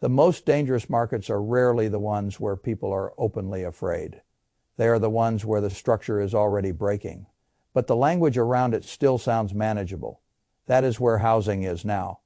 The most dangerous markets are rarely the ones where people are openly afraid. They are the ones where the structure is already breaking, but the language around it still sounds manageable. That is where housing is now.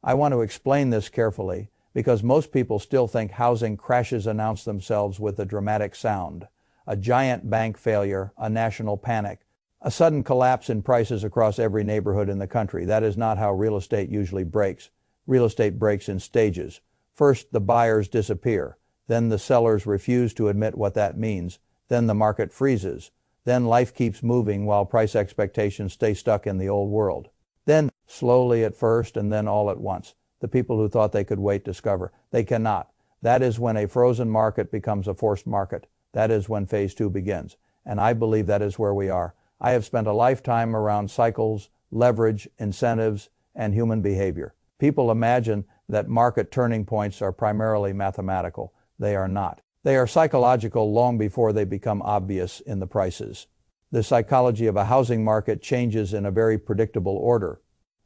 I want to explain this carefully because most people still think housing crashes announce themselves with a dramatic sound. A giant bank failure, a national panic, a sudden collapse in prices across every neighborhood in the country. That is not how real estate usually breaks. Real estate breaks in stages. First, the buyers disappear. Then the sellers refuse to admit what that means. Then the market freezes. Then life keeps moving while price expectations stay stuck in the old world. Then, slowly at first and then all at once, the people who thought they could wait discover they cannot. That is when a frozen market becomes a forced market. That is when phase 2 begins. And I believe that is where we are. I have spent a lifetime around cycles, leverage, incentives, and human behavior. People imagine that market turning points are primarily mathematical. They are not. They are psychological long before they become obvious in the prices. The psychology of a housing market changes in a very predictable order.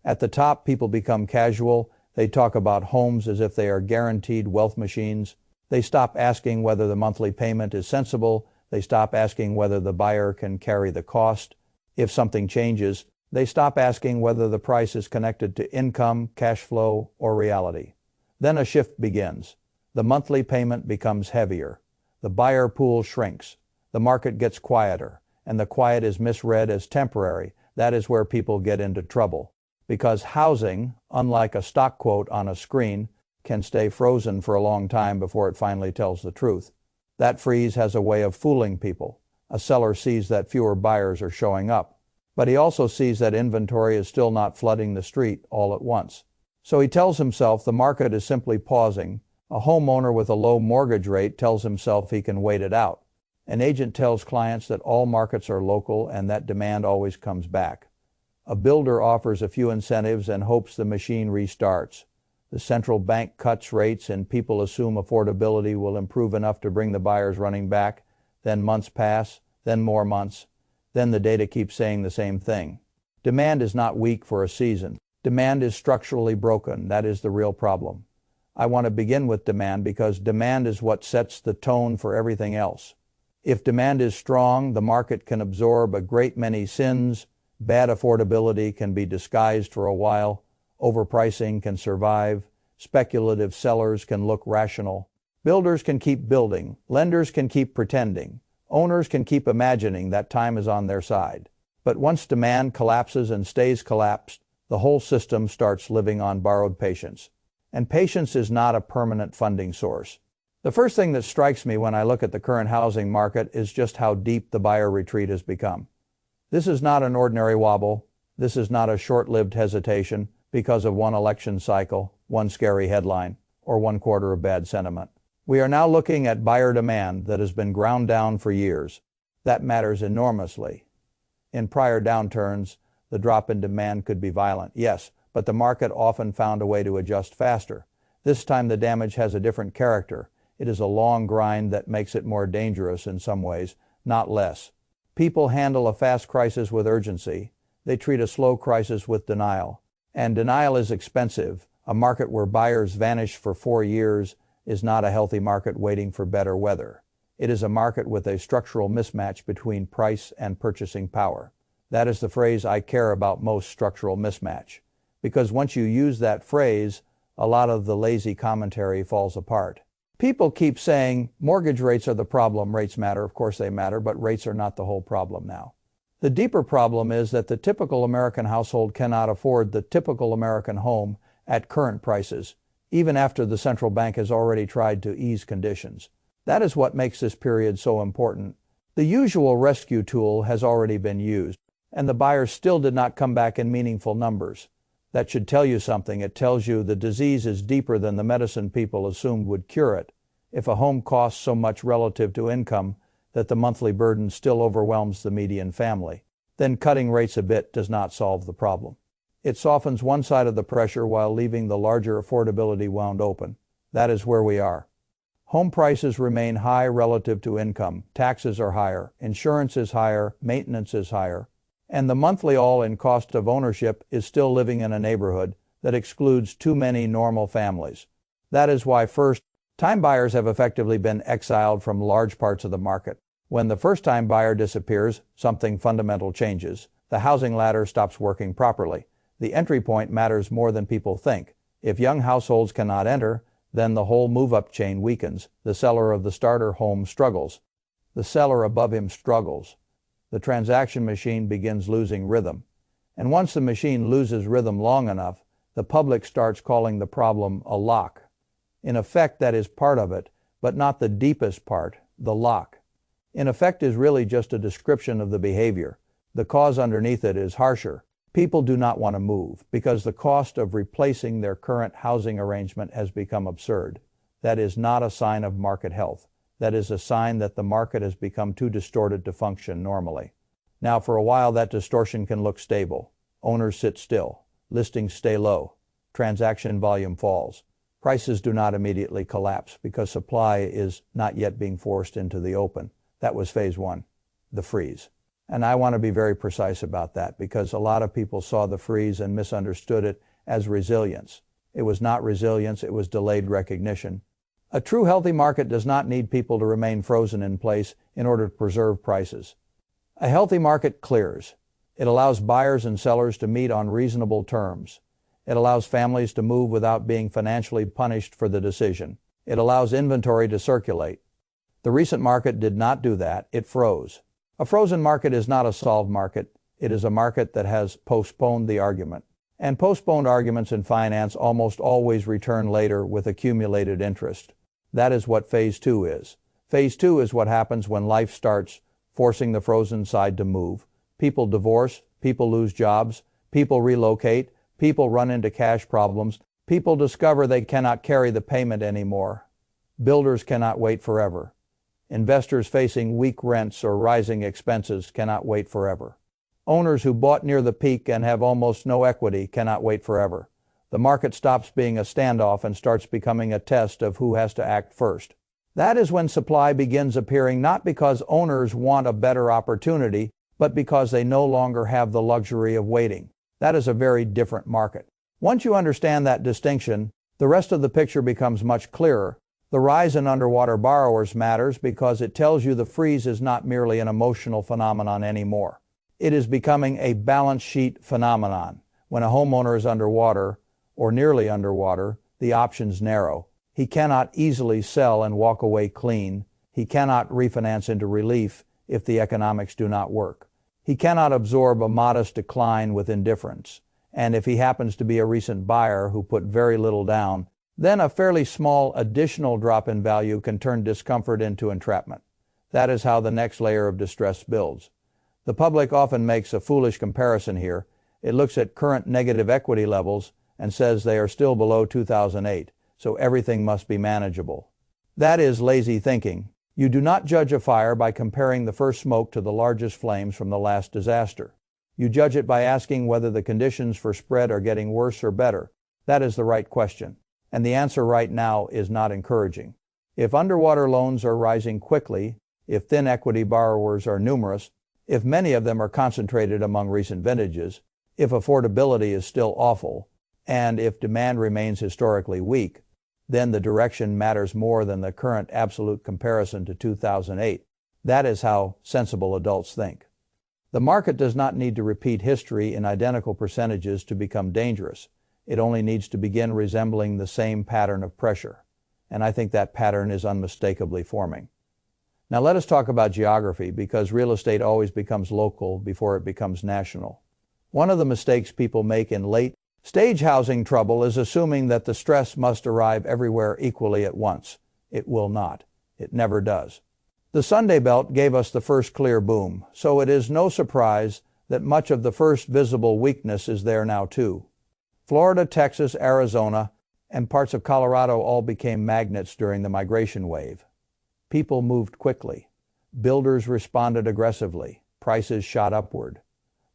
At the top, people become casual. They talk about homes as if they are guaranteed wealth machines. They stop asking whether the monthly payment is sensible. They stop asking whether the buyer can carry the cost. If something changes, they stop asking whether the price is connected to income, cash flow, or reality. Then a shift begins. The monthly payment becomes heavier. The buyer pool shrinks. The market gets quieter, and the quiet is misread as temporary. That is where people get into trouble. Because housing, unlike a stock quote on a screen, can stay frozen for a long time before it finally tells the truth. That freeze has a way of fooling people. A seller sees that fewer buyers are showing up, but he also sees that inventory is still not flooding the street all at once. So he tells himself the market is simply pausing. A homeowner with a low mortgage rate tells himself he can wait it out. An agent tells clients that all markets are local and that demand always comes back. A builder offers a few incentives and hopes the machine restarts. The central bank cuts rates and people assume affordability will improve enough to bring the buyers running back. Then months pass, then more months. Then the data keeps saying the same thing. Demand is not weak for a season. Demand is structurally broken. That is the real problem. I want to begin with demand because demand is what sets the tone for everything else. If demand is strong, the market can absorb a great many sins. Bad affordability can be disguised for a while. Overpricing can survive. Speculative sellers can look rational. Builders can keep building. Lenders can keep pretending. Owners can keep imagining that time is on their side. But once demand collapses and stays collapsed, the whole system starts living on borrowed patience. And patience is not a permanent funding source. The first thing that strikes me when I look at the current housing market is just how deep the buyer retreat has become. This is not an ordinary wobble. This is not a short-lived hesitation because of one election cycle, one scary headline, or one quarter of bad sentiment. We are now looking at buyer demand that has been ground down for years. That matters enormously. In prior downturns, the drop in demand could be violent, yes, but the market often found a way to adjust faster. This time the damage has a different character. It is a long grind that makes it more dangerous in some ways, not less. People handle a fast crisis with urgency. They treat a slow crisis with denial. And denial is expensive. A market where buyers vanish for 4 years is not a healthy market waiting for better weather. It is a market with a structural mismatch between price and purchasing power. That is the phrase I care about most, structural mismatch. Because once you use that phrase, a lot of the lazy commentary falls apart. People keep saying mortgage rates are the problem, rates matter. Of course they matter, but rates are not the whole problem now. The deeper problem is that the typical American household cannot afford the typical American home at current prices, even after the central bank has already tried to ease conditions. That is what makes this period so important. The usual rescue tool has already been used, and the buyers still did not come back in meaningful numbers. That should tell you something. It tells you the disease is deeper than the medicine people assumed would cure it. If a home costs so much relative to income that the monthly burden still overwhelms the median family, then cutting rates a bit does not solve the problem. It softens one side of the pressure while leaving the larger affordability wound open. That is where we are. Home prices remain high relative to income. Taxes are higher. Insurance is higher. Maintenance is higher. And the monthly all-in cost of ownership is still living in a neighborhood that excludes too many normal families. That is why first-time buyers have effectively been exiled from large parts of the market. When the first-time buyer disappears, something fundamental changes. The housing ladder stops working properly. The entry point matters more than people think. If young households cannot enter, then the whole move-up chain weakens. The seller of the starter home struggles. The seller above him struggles. The transaction machine begins losing rhythm. And once the machine loses rhythm long enough, the public starts calling the problem a lock. In effect, that is part of it, but not the deepest part, the lock. In effect is really just a description of the behavior. The cause underneath it is harsher. People do not want to move because the cost of replacing their current housing arrangement has become absurd. That is not a sign of market health. That is a sign that the market has become too distorted to function normally. Now, for a while, that distortion can look stable. Owners sit still. Listings stay low. Transaction volume falls. Prices do not immediately collapse because supply is not yet being forced into the open. That was phase one, the freeze. And I want to be very precise about that because a lot of people saw the freeze and misunderstood it as resilience. It was not resilience, it was delayed recognition. A true healthy market does not need people to remain frozen in place in order to preserve prices. A healthy market clears. It allows buyers and sellers to meet on reasonable terms. It allows families to move without being financially punished for the decision. It allows inventory to circulate. The recent market did not do that, it froze. A frozen market is not a solved market. It is a market that has postponed the argument. And postponed arguments in finance almost always return later with accumulated interest. That is what phase two is. Phase two is what happens when life starts forcing the frozen side to move. People divorce, people lose jobs, people relocate, people run into cash problems, people discover they cannot carry the payment anymore. Builders cannot wait forever. Investors facing weak rents or rising expenses cannot wait forever. Owners who bought near the peak and have almost no equity cannot wait forever. The market stops being a standoff and starts becoming a test of who has to act first. That is when supply begins appearing not because owners want a better opportunity, but because they no longer have the luxury of waiting. That is a very different market. Once you understand that distinction, the rest of the picture becomes much clearer. The rise in underwater borrowers matters because it tells you the freeze is not merely an emotional phenomenon anymore. It is becoming a balance sheet phenomenon. When a homeowner is underwater, or nearly underwater, the options narrow. He cannot easily sell and walk away clean. He cannot refinance into relief if the economics do not work. He cannot absorb a modest decline with indifference. And if he happens to be a recent buyer who put very little down, then a fairly small additional drop in value can turn discomfort into entrapment. That is how the next layer of distress builds. The public often makes a foolish comparison here. It looks at current negative equity levels and says they are still below 2008, so everything must be manageable. That is lazy thinking. You do not judge a fire by comparing the first smoke to the largest flames from the last disaster. You judge it by asking whether the conditions for spread are getting worse or better. That is the right question. And the answer right now is not encouraging. If underwater loans are rising quickly, if thin equity borrowers are numerous, if many of them are concentrated among recent vintages, if affordability is still awful, and if demand remains historically weak, then the direction matters more than the current absolute comparison to 2008. That is how sensible adults think. The market does not need to repeat history in identical percentages to become dangerous. It only needs to begin resembling the same pattern of pressure. And I think that pattern is unmistakably forming. Now let us talk about geography because real estate always becomes local before it becomes national. One of the mistakes people make in late-stage housing trouble is assuming that the stress must arrive everywhere equally at once. It will not. It never does. The Sunday Belt gave us the first clear boom, so it is no surprise that much of the first visible weakness is there now too. Florida, Texas, Arizona, and parts of Colorado all became magnets during the migration wave. People moved quickly. Builders responded aggressively. Prices shot upward.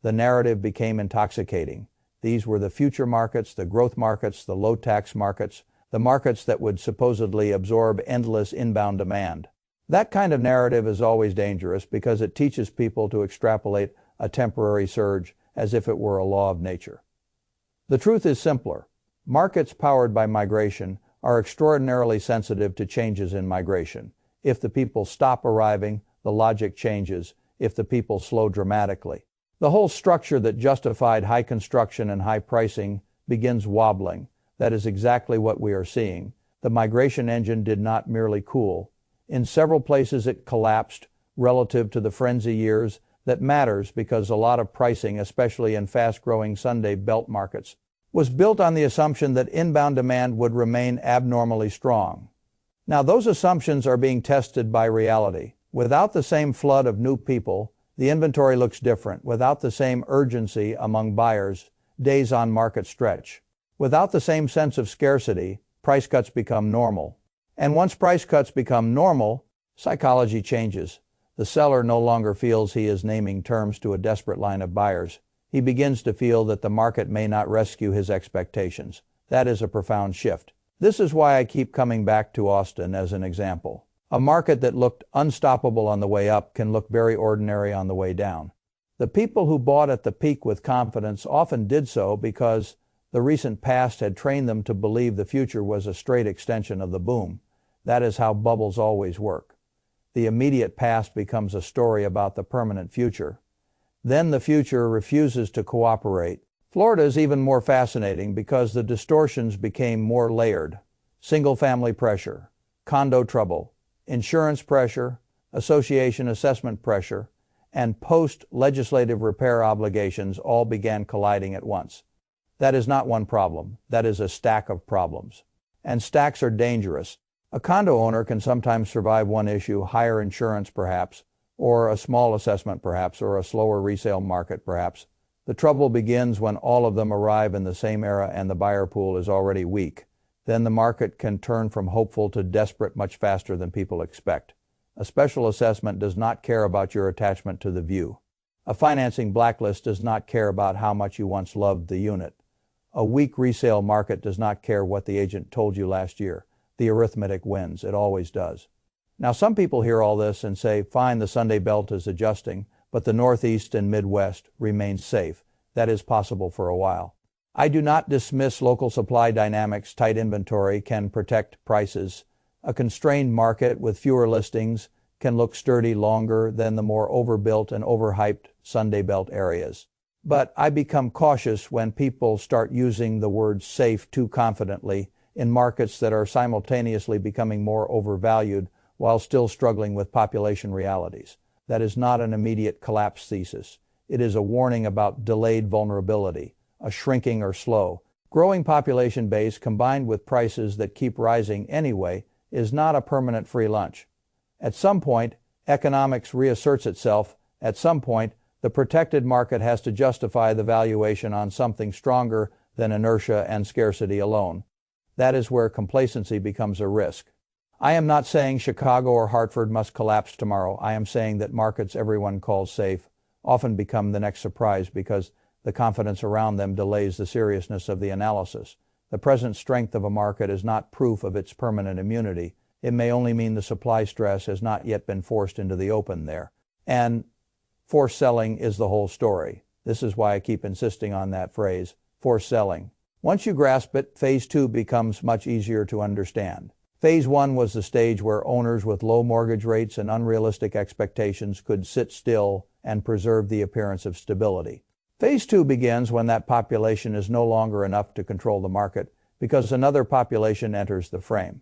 The narrative became intoxicating. These were the future markets, the growth markets, the low-tax markets, the markets that would supposedly absorb endless inbound demand. That kind of narrative is always dangerous because it teaches people to extrapolate a temporary surge as if it were a law of nature. The truth is simpler. Markets powered by migration are extraordinarily sensitive to changes in migration. If the people stop arriving, the logic changes. If the people slow dramatically, the whole structure that justified high construction and high pricing begins wobbling. That is exactly what we are seeing. The migration engine did not merely cool. In several places it collapsed relative to the frenzy years. That matters because a lot of pricing, especially in fast-growing Sunday belt markets, was built on the assumption that inbound demand would remain abnormally strong. Now those assumptions are being tested by reality. Without the same flood of new people, the inventory looks different. Without the same urgency among buyers, days on market stretch. Without the same sense of scarcity, price cuts become normal. And once price cuts become normal, psychology changes. The seller no longer feels he is naming terms to a desperate line of buyers. He begins to feel that the market may not rescue his expectations. That is a profound shift. This is why I keep coming back to Austin as an example. A market that looked unstoppable on the way up can look very ordinary on the way down. The people who bought at the peak with confidence often did so because the recent past had trained them to believe the future was a straight extension of the boom. That is how bubbles always work. The immediate past becomes a story about the permanent future. Then the future refuses to cooperate. Florida is even more fascinating because the distortions became more layered. Single-family pressure, condo trouble, insurance pressure, association assessment pressure, and post-legislative repair obligations all began colliding at once. That is not one problem. That is a stack of problems. And stacks are dangerous. A condo owner can sometimes survive one issue, higher insurance perhaps, or a small assessment perhaps, or a slower resale market perhaps. The trouble begins when all of them arrive in the same era and the buyer pool is already weak. Then the market can turn from hopeful to desperate much faster than people expect. A special assessment does not care about your attachment to the view. A financing blacklist does not care about how much you once loved the unit. A weak resale market does not care what the agent told you last year. The arithmetic wins. It always does. Now some people hear all this and say, fine, the Sunday Belt is adjusting, but the Northeast and Midwest remain safe. That is possible for a while. I do not dismiss local supply dynamics. Tight inventory can protect prices. A constrained market with fewer listings can look sturdy longer than the more overbuilt and overhyped Sunday Belt areas. But I become cautious when people start using the word safe too confidently in markets that are simultaneously becoming more overvalued while still struggling with population realities. That is not an immediate collapse thesis. It is a warning about delayed vulnerability, a shrinking or slow, growing population base combined with prices that keep rising anyway is not a permanent free lunch. At some point, economics reasserts itself. At some point, the protected market has to justify the valuation on something stronger than inertia and scarcity alone. That is where complacency becomes a risk. I am not saying Chicago or Hartford must collapse tomorrow. I am saying that markets everyone calls safe often become the next surprise because the confidence around them delays the seriousness of the analysis. The present strength of a market is not proof of its permanent immunity. It may only mean the supply stress has not yet been forced into the open there. And forced selling is the whole story. This is why I keep insisting on that phrase, forced selling. Once you grasp it, Phase 2 becomes much easier to understand. Phase 1 was the stage where owners with low mortgage rates and unrealistic expectations could sit still and preserve the appearance of stability. Phase 2 begins when that population is no longer enough to control the market because another population enters the frame.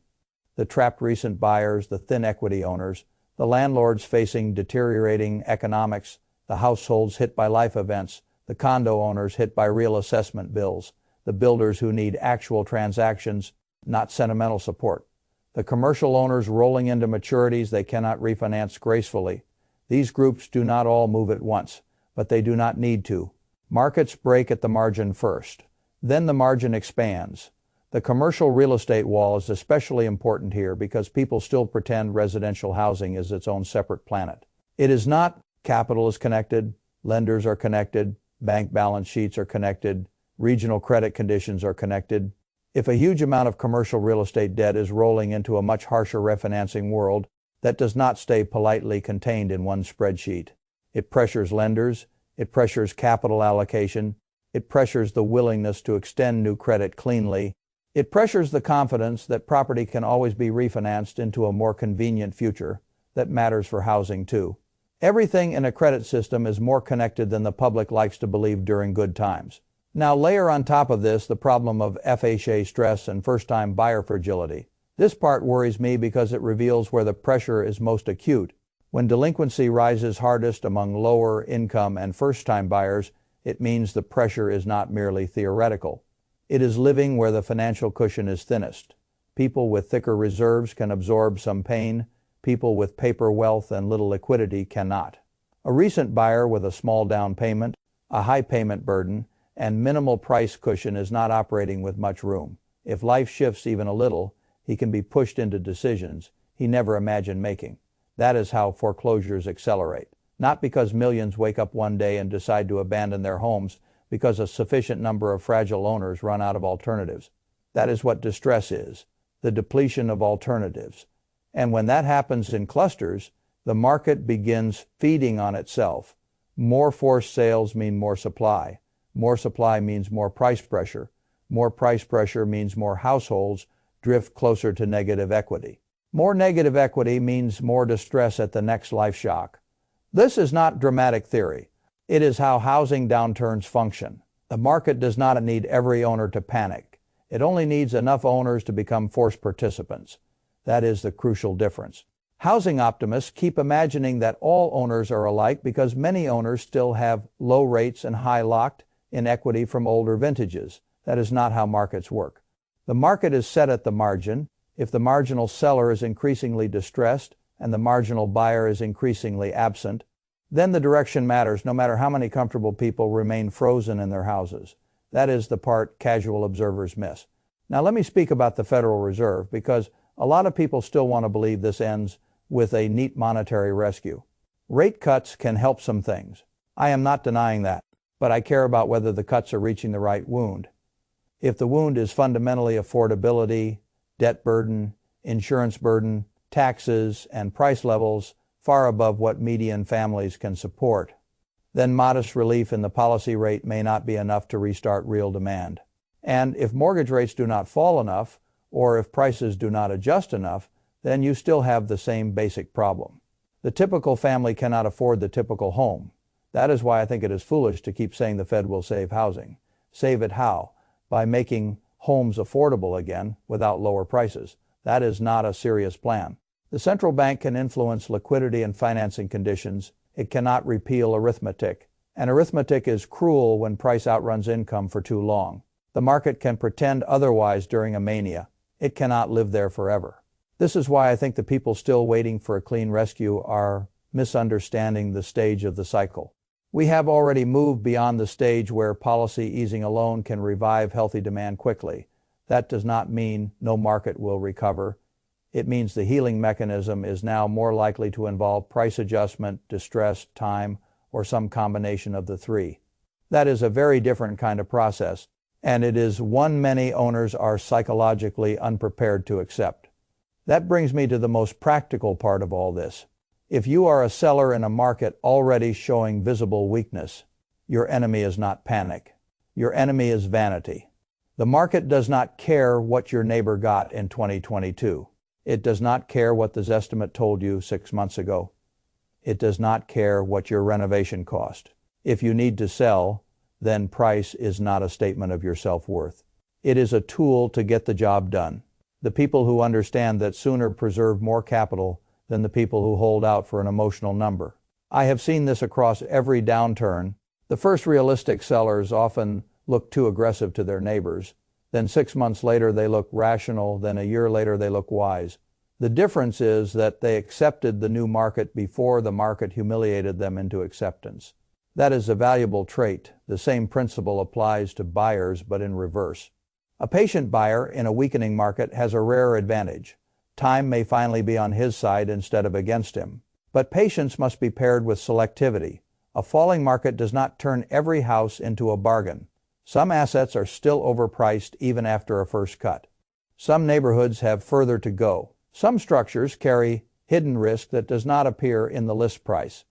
The trapped recent buyers, the thin equity owners, the landlords facing deteriorating economics, the households hit by life events, the condo owners hit by real assessment bills, the builders who need actual transactions, not sentimental support, the commercial owners rolling into maturities they cannot refinance gracefully. These groups do not all move at once, but they do not need to. Markets break at the margin first. Then the margin expands. The commercial real estate wall is especially important here because people still pretend residential housing is its own separate planet. It is not. Capital is connected, lenders are connected, bank balance sheets are connected, regional credit conditions are connected. If a huge amount of commercial real estate debt is rolling into a much harsher refinancing world, that does not stay politely contained in one spreadsheet. It pressures lenders, it pressures capital allocation, it pressures the willingness to extend new credit cleanly, It pressures the confidence that property can always be refinanced into a more convenient future that matters for housing too. Everything in a credit system is more connected than the public likes to believe during good times. Now layer on top of this the problem of FHA stress and first-time buyer fragility. This part worries me because it reveals where the pressure is most acute. When delinquency rises hardest among lower income and first-time buyers, it means the pressure is not merely theoretical. It is living where the financial cushion is thinnest. People with thicker reserves can absorb some pain. People with paper wealth and little liquidity cannot. A recent buyer with a small down payment, a high payment burden, and minimal price cushion is not operating with much room. If life shifts even a little, he can be pushed into decisions he never imagined making. That is how foreclosures accelerate. Not because millions wake up one day and decide to abandon their homes, because a sufficient number of fragile owners run out of alternatives. That is what distress is, the depletion of alternatives. And when that happens in clusters, the market begins feeding on itself. More forced sales mean more supply. More supply means more price pressure. More price pressure means more households drift closer to negative equity. More negative equity means more distress at the next life shock. This is not dramatic theory. It is how housing downturns function. The market does not need every owner to panic. It only needs enough owners to become forced participants. That is the crucial difference. Housing optimists keep imagining that all owners are alike because many owners still have low rates and high locked-in equity from older vintages. That is not how markets work. The market is set at the margin. If the marginal seller is increasingly distressed and the marginal buyer is increasingly absent, then the direction matters no matter how many comfortable people remain frozen in their houses. That is the part casual observers miss. Now let me speak about the Federal Reserve because a lot of people still want to believe this ends with a neat monetary rescue. Rate cuts can help some things. I am not denying that, but I care about whether the cuts are reaching the right wound. If the wound is fundamentally affordability, debt burden, insurance burden, taxes, and price levels far above what median families can support, then modest relief in the policy rate may not be enough to restart real demand. And if mortgage rates do not fall enough, or if prices do not adjust enough, then you still have the same basic problem. The typical family cannot afford the typical home. That is why I think it is foolish to keep saying the Fed will save housing. Save it how? By making homes affordable again without lower prices. That is not a serious plan. The central bank can influence liquidity and financing conditions. It cannot repeal arithmetic. And arithmetic is cruel when price outruns income for too long. The market can pretend otherwise during a mania. It cannot live there forever. This is why I think the people still waiting for a clean rescue are misunderstanding the stage of the cycle. We have already moved beyond the stage where policy easing alone can revive healthy demand quickly. That does not mean no market will recover. It means the healing mechanism is now more likely to involve price adjustment, distress, time, or some combination of the three. That is a very different kind of process, and it is one many owners are psychologically unprepared to accept. That brings me to the most practical part of all this. If you are a seller in a market already showing visible weakness, your enemy is not panic. Your enemy is vanity. The market does not care what your neighbor got in 2022. It does not care what the Zestimate told you 6 months ago. It does not care what your renovation cost. If you need to sell, then price is not a statement of your self-worth. It is a tool to get the job done. The people who understand that sooner preserve more capital than the people who hold out for an emotional number. I have seen this across every downturn. The first realistic sellers often look too aggressive to their neighbors. Then 6 months later they look rational, then a year later they look wise. The difference is that they accepted the new market before the market humiliated them into acceptance. That is a valuable trait. The same principle applies to buyers, but in reverse. A patient buyer in a weakening market has a rare advantage. Time may finally be on his side instead of against him. But patience must be paired with selectivity. A falling market does not turn every house into a bargain. Some assets are still overpriced even after a first cut. Some neighborhoods have further to go. Some structures carry hidden risk that does not appear in the list price.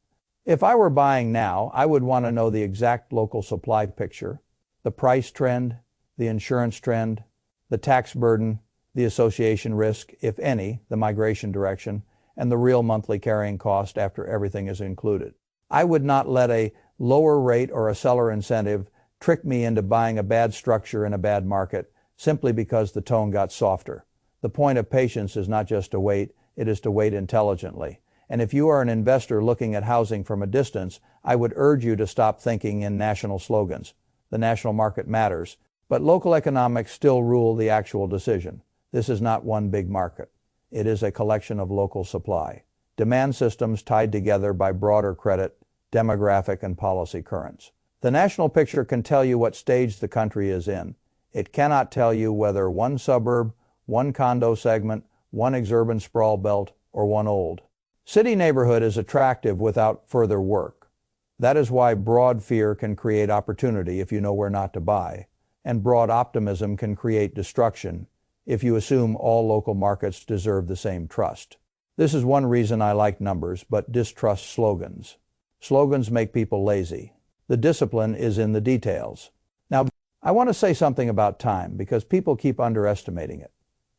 If I were buying now, I would want to know the exact local supply picture, the price trend, the insurance trend, the tax burden, the association risk, if any, the migration direction, and the real monthly carrying cost after everything is included. I would not let a lower rate or a seller incentive trick me into buying a bad structure in a bad market simply because the tone got softer. The point of patience is not just to wait, it is to wait intelligently. And if you are an investor looking at housing from a distance, I would urge you to stop thinking in national slogans. The national market matters, but local economics still rule the actual decision. This is not one big market. It is a collection of local supply. Demand systems tied together by broader credit, demographic, and policy currents. The national picture can tell you what stage the country is in. It cannot tell you whether one suburb, one condo segment, one exurban sprawl belt, or one old city neighborhood is attractive without further work. That is why broad fear can create opportunity if you know where not to buy, and broad optimism can create destruction if you assume all local markets deserve the same trust. This is one reason I like numbers, but distrust slogans. Slogans make people lazy. The discipline is in the details. Now, I want to say something about time because people keep underestimating it.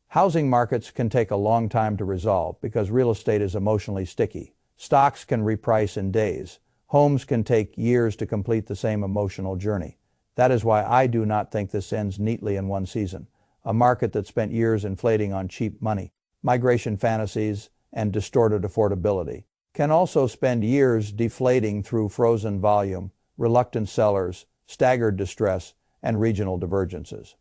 Housing markets can take a long time to resolve because real estate is emotionally sticky. Stocks can reprice in days. Homes can take years to complete the same emotional journey. That is why I do not think this ends neatly in one season. A market that spent years inflating on cheap money, migration fantasies, and distorted affordability can also spend years deflating through frozen volume, reluctant sellers, staggered distress, and regional divergences.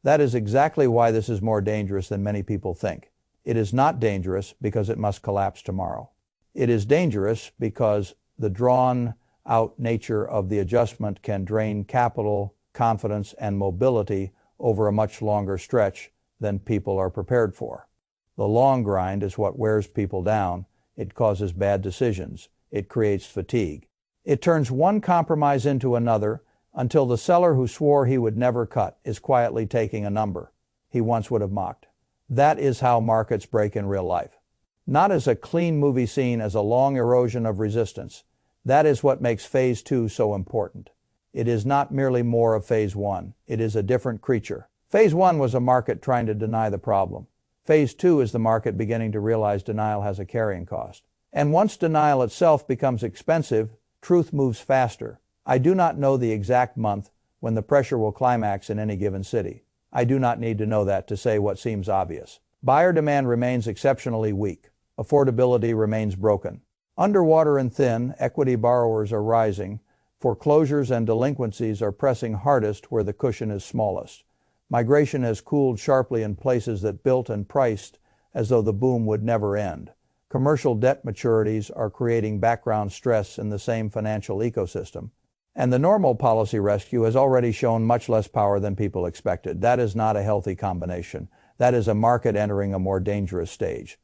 That is exactly why this is more dangerous than many people think. It is not dangerous because it must collapse tomorrow. It is dangerous because the drawn-out nature of the adjustment can drain capital, confidence, and mobility over a much longer stretch than people are prepared for. The long grind is what wears people down. It causes bad decisions. It creates fatigue. It turns one compromise into another until the seller who swore he would never cut is quietly taking a number he once would have mocked. That is how markets break in real life. Not as a clean movie scene, as a long erosion of resistance. That is what makes Phase 2 so important. It is not merely more of Phase 1. It is a different creature. Phase 1 was a market trying to deny the problem. Phase 2 is the market beginning to realize denial has a carrying cost. And once denial itself becomes expensive, truth moves faster. I do not know the exact month when the pressure will climax in any given city. I do not need to know that to say what seems obvious. Buyer demand remains exceptionally weak. Affordability remains broken. Underwater and thin, equity borrowers are rising. Foreclosures and delinquencies are pressing hardest where the cushion is smallest. Migration has cooled sharply in places that built and priced as though the boom would never end. Commercial debt maturities are creating background stress in the same financial ecosystem. And the normal policy rescue has already shown much less power than people expected. That is not a healthy combination. That is a market entering a more dangerous stage.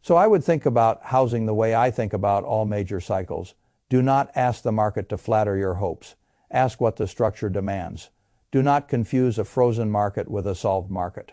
So I would think about housing the way I think about all major cycles. Do not ask the market to flatter your hopes. Ask what the structure demands. Do not confuse a frozen market with a solved market.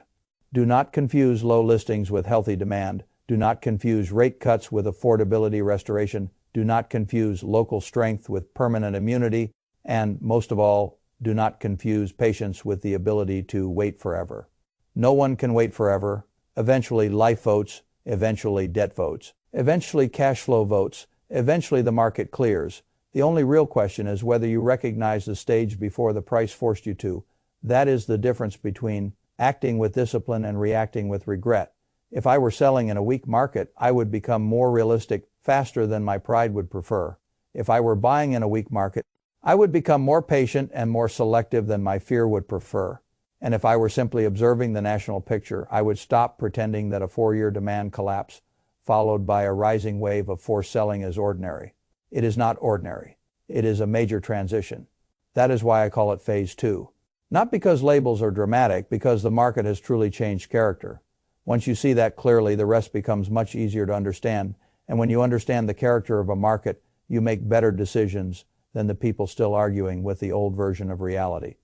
Do not confuse low listings with healthy demand. Do not confuse rate cuts with affordability restoration. Do not confuse local strength with permanent immunity. And most of all, do not confuse patience with the ability to wait forever. No one can wait forever. Eventually life votes, eventually debt votes, eventually cash flow votes, eventually the market clears. The only real question is whether you recognize the stage before the price forced you to. That is the difference between acting with discipline and reacting with regret. If I were selling in a weak market, I would become more realistic faster than my pride would prefer. If I were buying in a weak market, I would become more patient and more selective than my fear would prefer. And if I were simply observing the national picture, I would stop pretending that a 4-year demand collapse followed by a rising wave of forced selling is ordinary. It is not ordinary. It is a major transition. That is why I call it Phase 2. Not because labels are dramatic, because the market has truly changed character. Once you see that clearly, the rest becomes much easier to understand. And when you understand the character of a market, you make better decisions than the people still arguing with the old version of reality.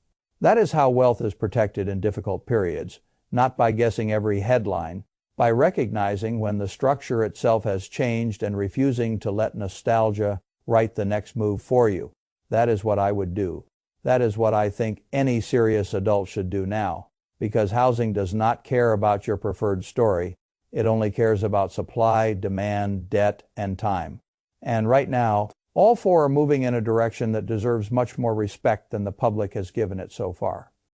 That is how wealth is protected in difficult periods, not by guessing every headline, by recognizing when the structure itself has changed and refusing to let nostalgia write the next move for you. That is what I would do. That is what I think any serious adult should do now. because housing does not care about your preferred story. It only cares about supply, demand, debt, and time. And right now, all four are moving in a direction that deserves much more respect than the public has given it so far.